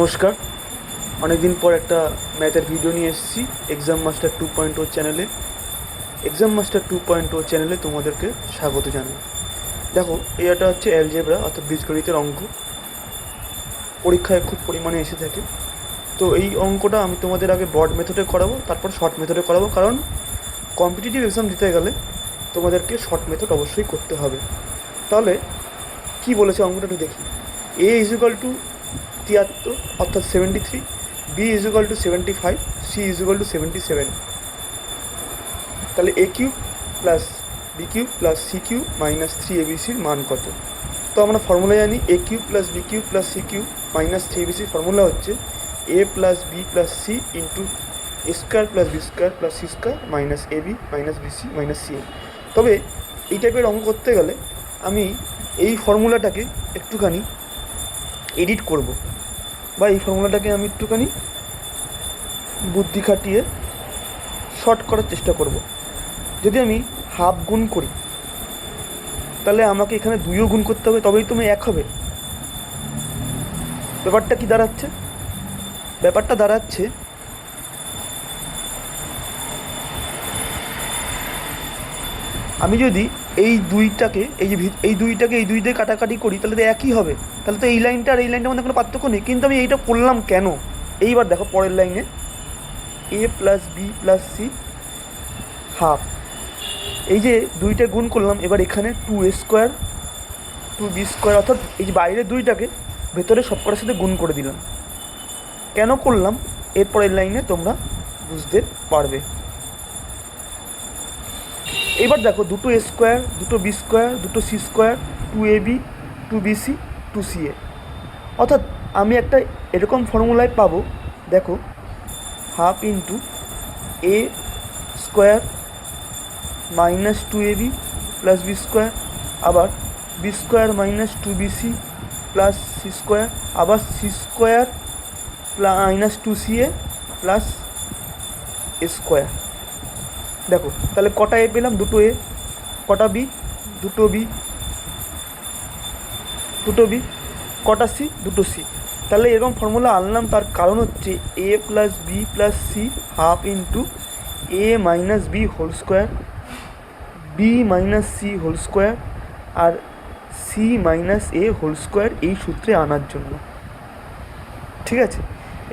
নমস্কার, অনেকদিন পর একটা ম্যাথের ভিডিও নিয়ে এসেছি এক্সাম মাস্টার 2.0 চ্যানেলে। এক্সাম মাস্টার 2.0 চ্যানেলে তোমাদেরকে স্বাগত জানাই। দেখো, এটা হচ্ছে অ্যালজেব্রা অর্থাৎ বীজগণিতের অঙ্ক, পরীক্ষায় খুব পরিমাণে এসে থাকে। তো এই অঙ্কটা আমি তোমাদের আগে ব্রড মেথডে করাবো, তারপর শর্ট মেথডে করাবো, কারণ কম্পিটিটিভ এক্সাম দিতে গেলে তোমাদেরকে শর্ট মেথড অবশ্যই করতে হবে। তাহলে কি বলেছে অঙ্কটা একটু দেখি। এ ইজ ইকুয়াল টু 73 অর্থাৎ 73, B is equal to 75, C is equal to 77। তাহলে A cube plus B cube plus C cube minus 3abcর মান কত? তো আমরা ফর্মুলা জানি, A cube plus B cube plus C cube minus 3abcর ফর্মুলা হচ্ছে A plus B plus C into A square plus B square plus C square minus AB minus BC minus C A. তবে এই টাইপের অঙ্ক করতে গেলে আমি এই ফর্মুলাটাকে একটুখানি এডিট করব, বা এই ফর্মুলাটাকে আমি একটুখানি বুদ্ধি খাটিয়ে শর্ট করার চেষ্টা করব। যদি আমি হাফ গুণ করি তাহলে আমাকে এখানে 2ও গুণ করতে হবে, তবেই তুমি 1 হবে। ব্যাপারটা কি দাঁড়াচ্ছে? ব্যাপারটা দাঁড়াচ্ছে আমি যদি এই দুইটাকে এই দুইটাকে এই দুই দিয়ে কাটাকাটি করি তাহলে তো একই হবে। তাহলে তো এই লাইনটা আর এই লাইনটার মধ্যে কোনো পার্থক্য নেই। কিন্তু আমি এইটা করলাম কেন? এইবার দেখো পরের লাইনে A plus B plus C half, এই যে দুইটা গুণ করলাম, এবার এখানে 2a স্কোয়ার 2b স্কোয়ার, অর্থাৎ এই যে বাইরের দুইটাকে ভেতরে সবকটার সাথে গুণ করে দিলাম। কেন করলাম এরপরের লাইনে তোমরা বুঝতে পারবে। এবার দেখো, দুটো a স্কোয়ার, দুটো b স্কোয়ার, দুটো c square, 2ab 2bc 2ca, অর্থাৎ আমি একটা এরকম ফর্মুলায় পাবো। দেখো, half into A square minus 2ab plus B square, আবার B square minus 2bc plus C square, আবার C square minus 2ca plus A square. দেখো তাহলে কটা এ পেলাম? দুটো এ। কটা বি? দুটো বি। দুটো বি। কটা সি? দুটো সি। তাহলে এরকম ফর্মুলা আনলাম, তার কারণ হচ্ছে A plus B plus C half into A minus B whole square, B minus C whole square, আর C minus A whole square, এই সূত্রে আনার জন্য। ঠিক আছে,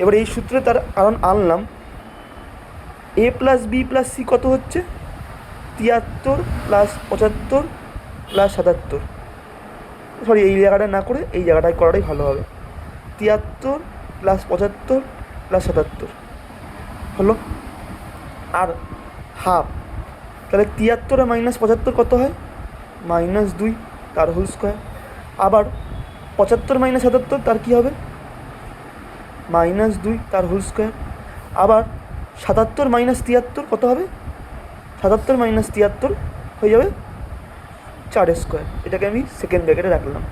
এবার এই সূত্রে তার কারণ আনলাম। এ প্লাস বি প্লাস সি কত হচ্ছে? 73 প্লাস 75 প্লাস 77। সরি, এই জায়গাটা না করে এই জায়গাটায় করাটাই ভালো হবে। 73 প্লাস 75 প্লাস 77 হলো, আর হাফ। তাহলে 73 মাইনাস 75 কত হয়? -2, তার হোল স্কোয়ার। আবার 75 মাইনাস 77 তার কী হবে? -2, তার হোল স্কোয়ার। আবার 77 মাইনাস 73 কত হবে? 77 মাইনাস 73 হয়ে যাবে 4 স্কোয়ার। এটাকে আমি সেকেন্ড ব্র্যাকেটে রাখলাম।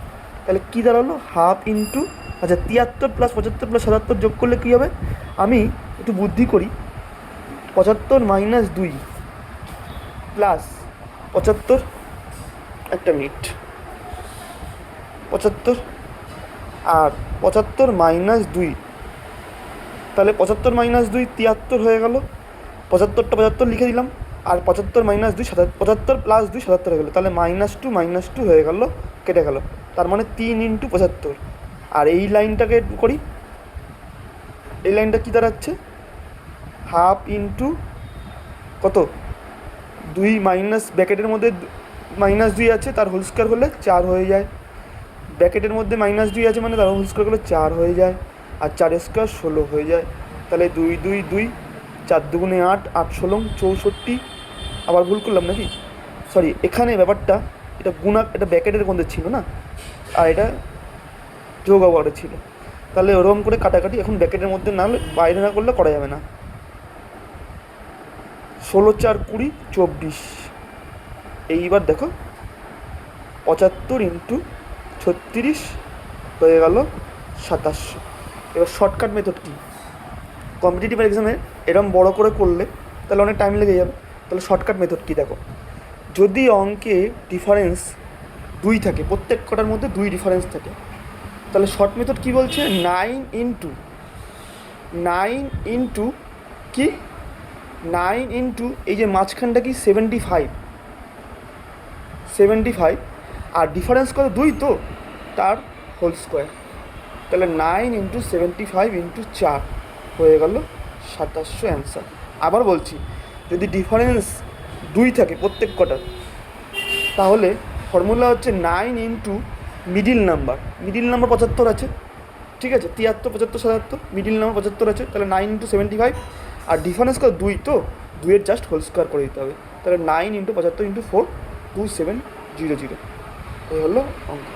তাহলে কী দাঁড়ালো? হাফ ইন্টু, আচ্ছা 73 প্লাস 75 প্লাস 77 যোগ করলে কী হবে? আমি একটু বুদ্ধি করি। 75 মাইনাস 2 প্লাস 75, একটা মিনিট, 75 আর 75 মাইনাস 2, তাহলে 75 মাইনাস 2 73 হয়ে গেল। 75টা 75 লিখে দিলাম, আর 75 মাইনাস 2 75 প্লাস 2 77 হয়ে গেলো। তাহলে -2 হয়ে গেল, কেটে গেল। তার মানে 3 ইন্টু 75। আর এই লাইনটাকে একটু করি, এই লাইনটা কী দাঁড়াচ্ছে? হাফ ইন্টু কত? 2 মাইনাস ব্র্যাকেটের মধ্যে -2 আছে, তার হোল স্কোয়ার হলে 4 হয়ে যায়। ব্র্যাকেটের মধ্যে -2 আছে মানে তার হোল স্কোয়ার হলে 4 হয়ে যায়, আর 4 স্কোয়ার 16 হয়ে যায়। তাহলে 2 2 2, 4 দুগুণে 8, 8 16 64। আবার ভুল করলাম নাকি? সরি, এখানে ব্যাপারটা এটা গুণা, এটা ব্র্যাকেটের মধ্যে ছিল না, আর এটা যোগ আকারে ছিল। তাহলে ওরকম করে কাটাকাটি এখন ব্র্যাকেটের মধ্যে না হলে, বাইরে না করলে করা যাবে না। 16 4 20 24। এইবার দেখো 75 ইন্টু 36 হয়ে গেল 2700। এবার শর্টকাট মেথড কী? কম্পিটিটিভ এক্সামে এরকম বড় করে করলে তাহলে অনেক টাইম লেগে যাবে। তাহলে শর্টকাট মেথড কী? দেখো, যদি অঙ্কে ডিফারেন্স 2 থাকে, প্রত্যেক কটার মধ্যে 2 ডিফারেন্স থাকে, তাহলে শর্ট মেথড কী বলছে, নাইন ইন্টু কি, 9 ইন্টু এই যে মাঝখানটা কি 75 আর ডিফারেন্স কত 2 তো, তার হোল স্কোয়ার। তাহলে 9 ইন্টু 75 ইন্টু 4 হয়ে গেল 2700 অ্যান্সার। আবার বলছি, যদি ডিফারেন্স 2 থাকে প্রত্যেক কটার, তাহলে ফর্মুলা হচ্ছে 9 ইন্টু মিডিল নাম্বার 75 আছে, ঠিক আছে, 73 75 77, মিডিল নাম্বার 75 আছে, তাহলে 9 ইন্টু 75 আর ডিফারেন্স কত 2 তো, 2-এর জাস্ট হোল স্কোয়ার করে দিতে হবে। তাহলে 9 ইন্টু 75 ইন্টু 4 2700, এই হলো অঙ্ক।